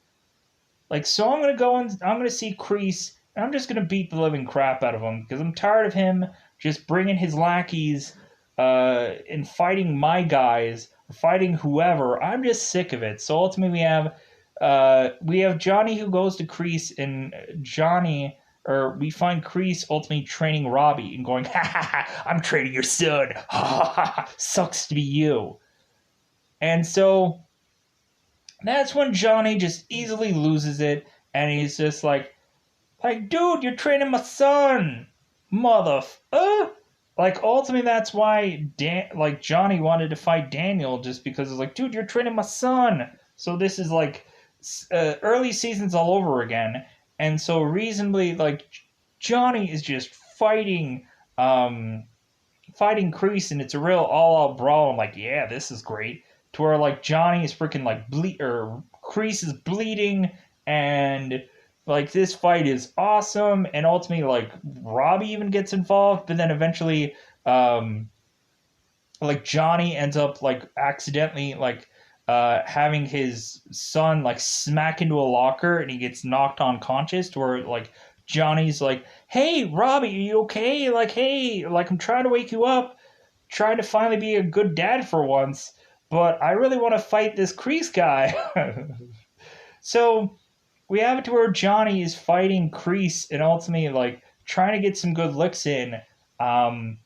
Like, so I'm gonna go and I'm gonna see Kreese, and I'm just gonna beat the living crap out of him because I'm tired of him just bringing his lackeys and fighting my guys, fighting whoever. I'm just sick of it. So ultimately, we have Johnny who goes to Kreese, and Johnny or we find Kreese ultimately training Robbie and going, ha ha ha, I'm training your son. Ha ha ha, sucks to be you. And so that's when Johnny just easily loses it, and he's just like, dude, you're training my son, mother. Like ultimately, that's why like Johnny wanted to fight Daniel just because it's like, dude, you're training my son. So this is like early seasons all over again, and so reasonably, like Johnny is just fighting Kreese, and it's a real all-out brawl. I'm like, yeah, this is great. To where like Johnny is freaking like Kreese is bleeding, and like this fight is awesome. And ultimately, like Robbie even gets involved, but then eventually, like Johnny ends up like accidentally like having his son like smack into a locker, and he gets knocked unconscious. To where like Johnny's like, "Hey, Robbie, are you okay? Like, hey, like I'm trying to wake you up, trying to finally be a good dad for once, but I really want to fight this Kreese guy." So we have it to where Johnny is fighting Kreese and ultimately like trying to get some good licks in. Um,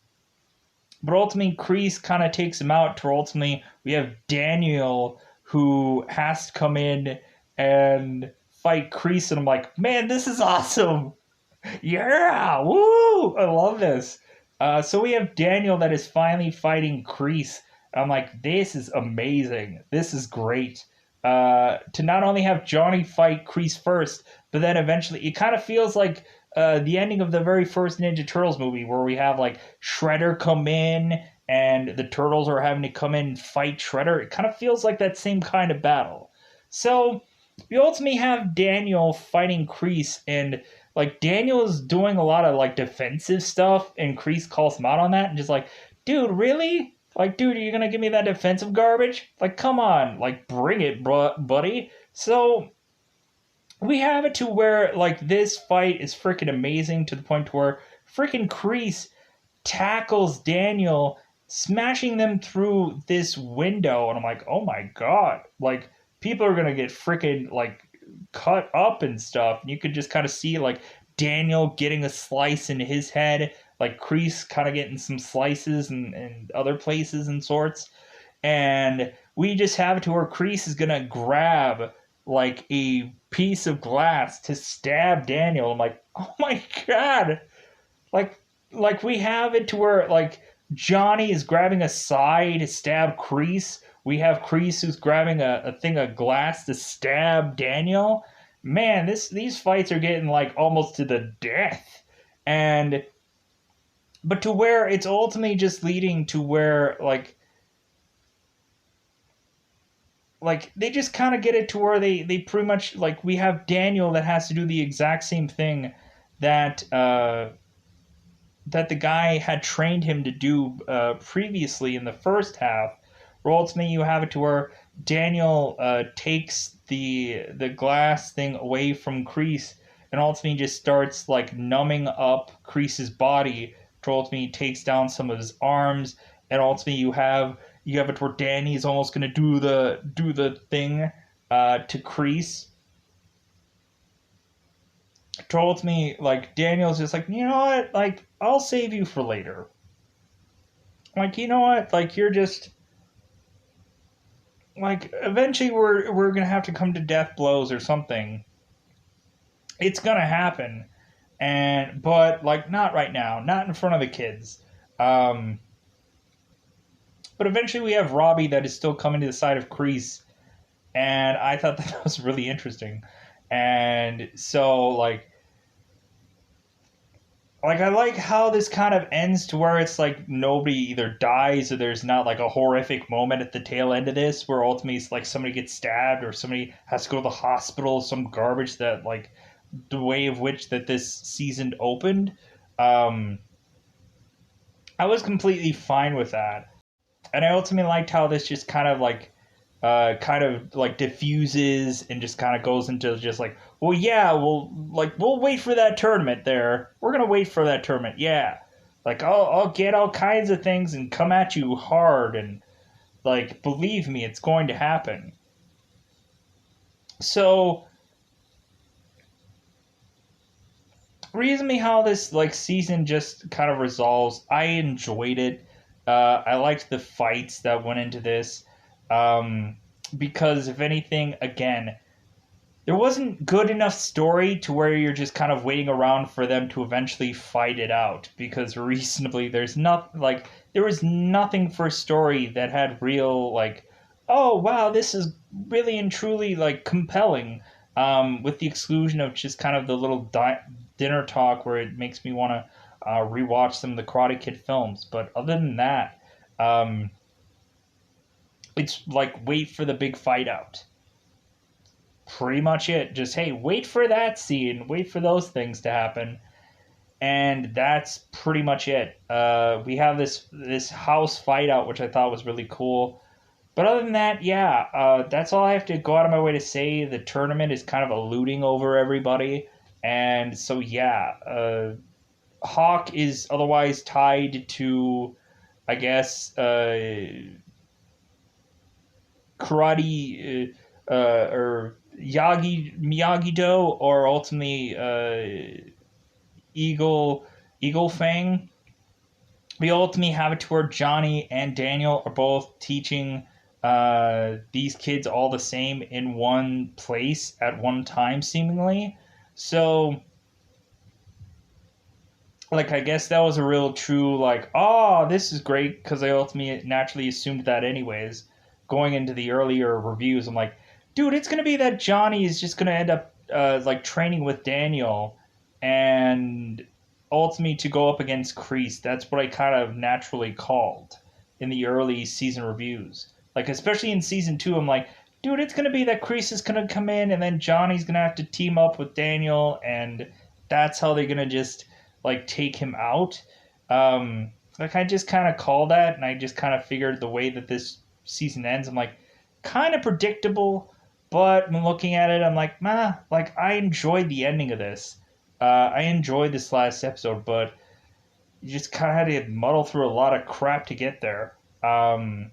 but ultimately Kreese kind of takes him out to ultimately we have Daniel who has to come in and fight Kreese, and I'm like, man, this is awesome. Yeah, woo! I love this. So we have Daniel that is finally fighting Kreese. I'm like, this is amazing. This is great. To not only have Johnny fight Kreese first, but then eventually it kind of feels like the ending of the very first Ninja Turtles movie where we have like Shredder come in and the Turtles are having to come in and fight Shredder. It kind of feels like that same kind of battle. So we ultimately have Daniel fighting Kreese, and like Daniel is doing a lot of like defensive stuff, and Kreese calls him out on that and just like, dude, really? Like, dude, are you gonna give me that defensive garbage? Like, come on, like, bring it, buddy. So we have it to where like this fight is freaking amazing to the point to where freaking Kreese tackles Daniel, smashing them through this window. And I'm like, oh my God. Like, people are going to get freaking, like, cut up and stuff. And you could just kind of see, like, Daniel getting a slice in his head, like, Kreese kind of getting some slices and other places and sorts. And we just have it to where Kreese is going to grab, like, a piece of glass to stab Daniel. I'm like, oh my God. Like, we have it to where like Johnny is grabbing a side to stab Kreese. We have Kreese who's grabbing a thing of glass to stab Daniel. Man, these fights are getting like almost to the death. And but to where it's ultimately just leading to where like they just kind of get it to where they pretty much like we have Daniel that has to do the exact same thing that that the guy had trained him to do previously in the first half. Where ultimately you have it to where Daniel takes the glass thing away from Kreese and ultimately just starts like numbing up Kreese's body. To ultimately takes down some of his arms, and ultimately you have it where Danny's almost gonna do the thing to Kreese. Told me like Daniel's just like, you know what, like I'll save you for later. Like, you know what, like you're just like eventually we're gonna have to come to death blows or something. It's gonna happen, and but like not right now, not in front of the kids. Um, but eventually we have Robbie that is still coming to the side of Kreese, and I thought that was really interesting. And so like I like how this kind of ends to where it's like nobody either dies or there's not like a horrific moment at the tail end of this where ultimately it's like somebody gets stabbed or somebody has to go to the hospital, some garbage that like the way of which that this season opened. Um, I was completely fine with that. And I ultimately liked how this just kind of like diffuses and just kind of goes into just like, well, yeah, we'll wait for that tournament there. We're gonna wait for that tournament, yeah. Like I'll get all kinds of things and come at you hard and like believe me, it's going to happen. So reason how this like season just kind of resolves. I enjoyed it. I liked the fights that went into this. Um, because if anything, again, there wasn't good enough story to where you're just kind of waiting around for them to eventually fight it out. Because reasonably, there's not like there was nothing for story that had real like, oh wow, this is really and truly like compelling. With the exclusion of just kind of the little dinner talk where it makes me want to rewatch some of the Karate Kid films. But other than that, um, it's like wait for the big fight out. Pretty much it. Just hey, wait for that scene. Wait for those things to happen, and that's pretty much it. We have this house fight out, which I thought was really cool. But other than that, yeah, that's all I have to go out of my way to say. The tournament is kind of eluding over everybody, and so yeah, Hawk is otherwise tied to, I guess, karate or Miyagi Do, or ultimately Eagle Fang. We ultimately have it to where Johnny and Daniel are both teaching these kids all the same in one place at one time, seemingly. So, like, I guess that was a real true, like, oh, this is great, because I ultimately naturally assumed that anyways. Going into the earlier reviews, I'm like, dude, it's going to be that Johnny is just going to end up, like, training with Daniel, and ultimately to go up against Kreese. That's what I kind of naturally called in the early season reviews. Like, especially in season 2, I'm like, dude, it's going to be that Kreese is going to come in, and then Johnny's going to have to team up with Daniel, and that's how they're going to just like take him out. Like I just kind of called that, and I just kind of figured the way that this season ends, I'm like, kind of predictable. But when looking at it, I'm like, nah. Like I enjoyed the ending of this. I enjoyed this last episode, but you just kind of had to muddle through a lot of crap to get there. Um,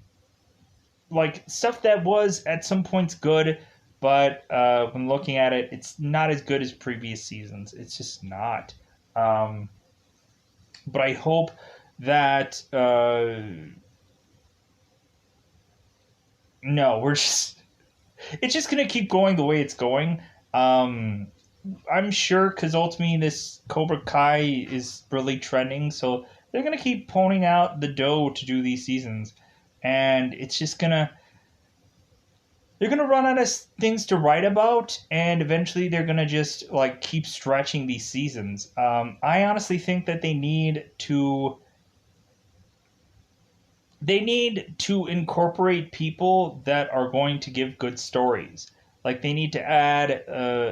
like stuff that was at some points good, but when looking at it, it's not as good as previous seasons. It's just not. Um, but I hope that no, we're just it's just gonna keep going the way it's going. Um, I'm sure because ultimately this Cobra Kai is really trending, so they're gonna keep ponying out the dough to do these seasons, and it's just gonna they're gonna run out of things to write about, and eventually they're gonna just like keep stretching these seasons. I honestly think that they need to incorporate people that are going to give good stories. Like they need to add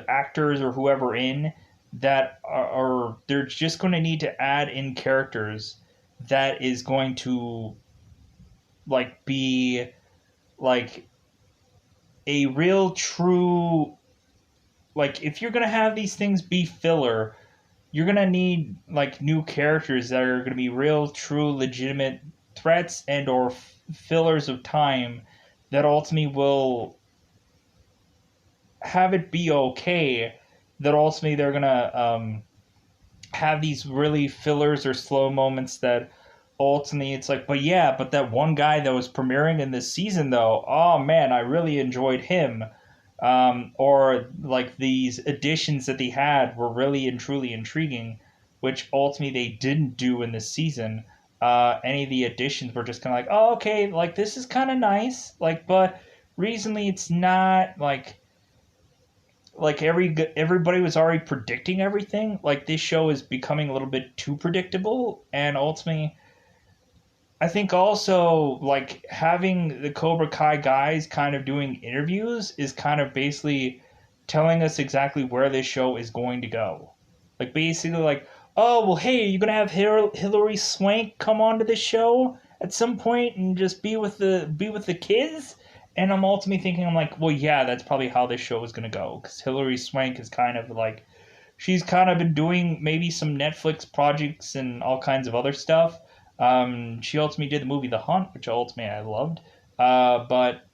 actors or whoever in that are they're just going to need to add in characters that is going to like be like a real true like if you're going to have these things be filler, you're going to need like new characters that are going to be real true legitimate threats and or fillers of time that ultimately will have it be okay, that ultimately they're gonna have these really fillers or slow moments that ultimately it's like, but yeah, but that one guy that was premiering in this season though, oh man, I really enjoyed him. Or like these additions that they had were really and truly intriguing, which ultimately they didn't do in this season. Any of the additions were just kind of like, oh, okay, like this is kind of nice, like, but recently it's not like everybody was already predicting everything. Like this show is becoming a little bit too predictable, and ultimately, I think also like having the Cobra Kai guys kind of doing interviews is kind of basically telling us exactly where this show is going to go. Like basically, like, oh well, hey, you're gonna have Hillary Swank come onto the show at some point and just be with the kids. And I'm ultimately thinking, I'm like, well, yeah, that's probably how this show is gonna go because Hillary Swank is kind of like she's kind of been doing maybe some Netflix projects and all kinds of other stuff. She ultimately did the movie The Hunt, which ultimately I loved. But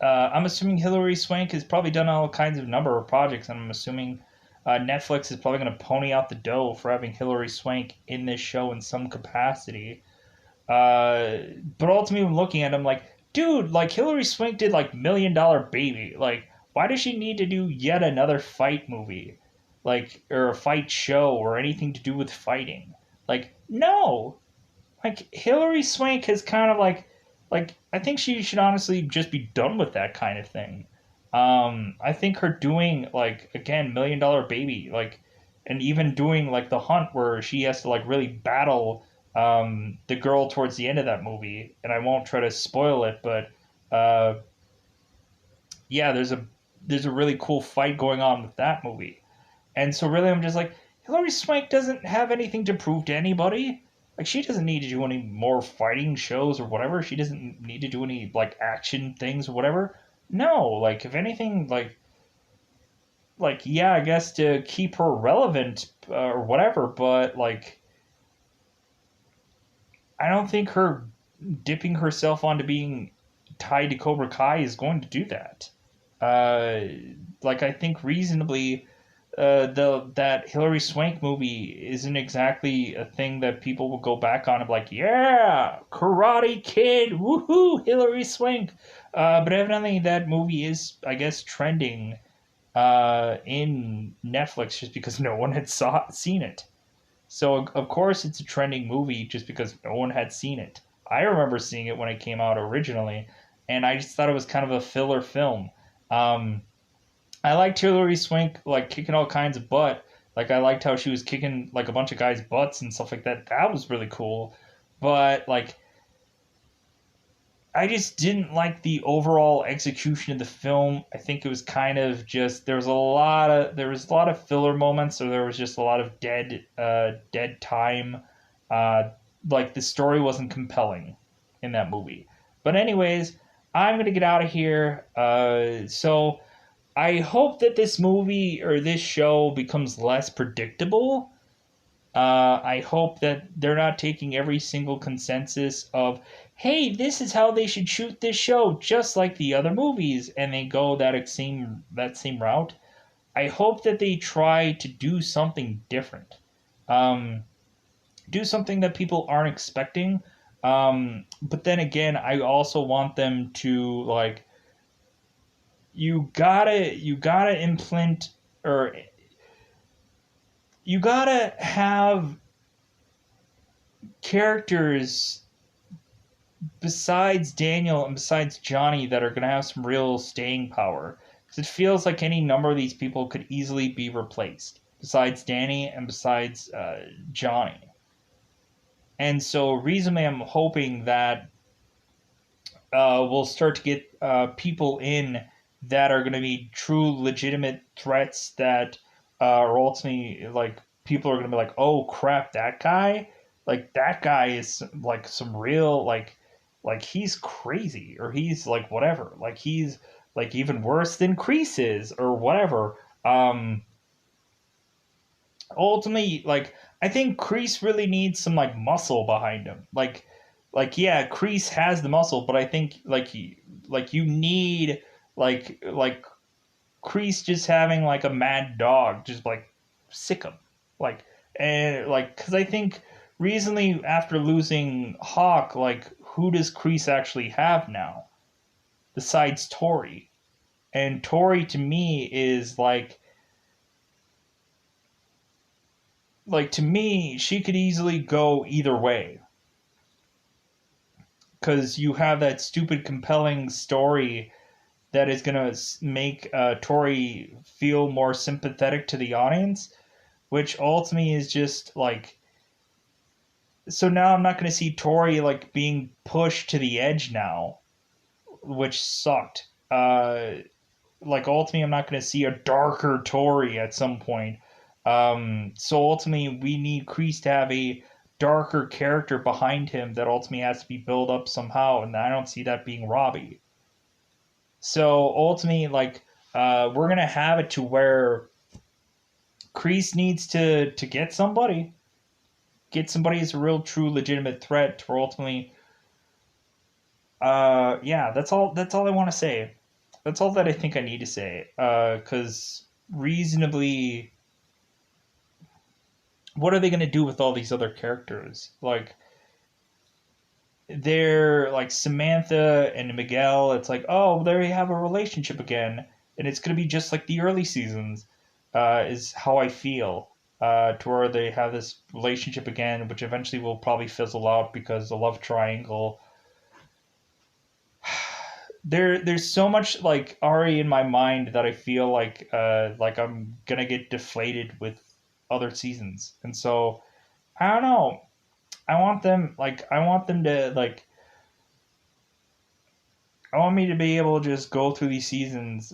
I'm assuming Hillary Swank has probably done all kinds of number of projects, and I'm assuming Netflix is probably going to pony out the dough for having Hillary Swank in this show in some capacity. But ultimately, when looking at him, like, dude, like Hillary Swank did like $1 Million Baby. Like, why does she need to do yet another fight movie, like, or a fight show, or anything to do with fighting? Like, no. Like Hillary Swank has kind of like I think she should honestly just be done with that kind of thing. I think her doing like again $1 Million Baby like and even doing like the hunt where she has to like really battle the girl towards the end of that movie, and I won't try to spoil it, but uh, yeah, there's a really cool fight going on with that movie. And so really I'm just like Hillary Swank doesn't have anything to prove to anybody. Like she doesn't need to do any more fighting shows or whatever. She doesn't need to do any like action things or whatever. No, like if anything like yeah, I guess to keep her relevant or whatever, but like I don't think her dipping herself onto being tied to Cobra Kai is going to do that. Uh, like I think reasonably, the that Hillary Swank movie isn't exactly a thing that people will go back on and be like, yeah, Karate Kid, woohoo, Hillary Swank. But evidently that movie is, I guess, trending in Netflix just because no one had seen it. So of course it's a trending movie just because no one had seen it. I remember seeing it when it came out originally, and I just thought it was kind of a filler film. Um, I liked Hillary Swank like kicking all kinds of butt. Like I liked how she was kicking like a bunch of guys' butts and stuff like that. That was really cool. But like I just didn't like the overall execution of the film. I think it was kind of just there was a lot of filler moments, or there was just a lot of dead time. Uh, like the story wasn't compelling in that movie. But anyways, I'm gonna get out of here. So I hope that this movie or this show becomes less predictable I hope that they're not taking every single consensus of, hey, this is how they should shoot this show, just like the other movies, and they go that same route. I hope that they try to do something different, um, do something that people aren't expecting. But then again, I also want them to like you gotta implant or you gotta have characters besides Daniel and besides Johnny that are going to have some real staying power. Because it feels like any number of these people could easily be replaced, besides Danny and besides Johnny. And so, reasonably, I'm hoping that we'll start to get people in that are going to be true, legitimate threats that are ultimately like people are going to be like, oh crap, that guy is like some real like he's crazy or he's like whatever, like he's like even worse than Kreese is or whatever. Um, ultimately, like I think Kreese really needs some like muscle behind him. Yeah, Kreese has the muscle, but I think like you need like Kreese just having like a mad dog, just like sick him, like and like because I think recently after losing Hawk, like who does Kreese actually have now besides Tori? And Tori to me is like to me she could easily go either way because you have that stupid compelling story that is going to make Tori feel more sympathetic to the audience, which ultimately is just like so now I'm not going to see Tori like being pushed to the edge now, which sucked. Like ultimately I'm not going to see a darker Tori at some point. So ultimately we need Kreese to have a darker character behind him that ultimately has to be built up somehow, and I don't see that being Robbie. So ultimately, like we're gonna have it to where Kreese needs to get somebody as a real, true, legitimate threat to ultimately. Yeah, that's all I want to say. That's all that I think I need to say. Because reasonably, what are they gonna do with all these other characters? Like they're like Samantha and Miguel. It's like, oh, there you have a relationship again, and it's gonna be just like the early seasons. Is how I feel. To where they have this relationship again, which eventually will probably fizzle out because the love triangle. There's so much like already in my mind that I feel like I'm gonna get deflated with other seasons, and so I don't know. I want them to like I want me to be able to just go through these seasons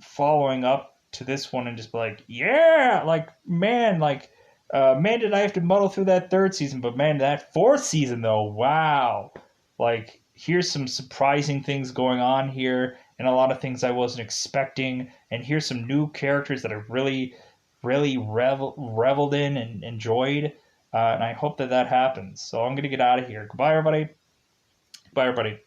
following up to this one and just be like, yeah, like man, man, did I have to muddle through that third season, but man, that fourth season though, wow, like here's some surprising things going on here, and a lot of things I wasn't expecting, and here's some new characters that I really reveled in and enjoyed, and I hope that happens. So I'm gonna get out of here. Goodbye, everybody. Bye, everybody.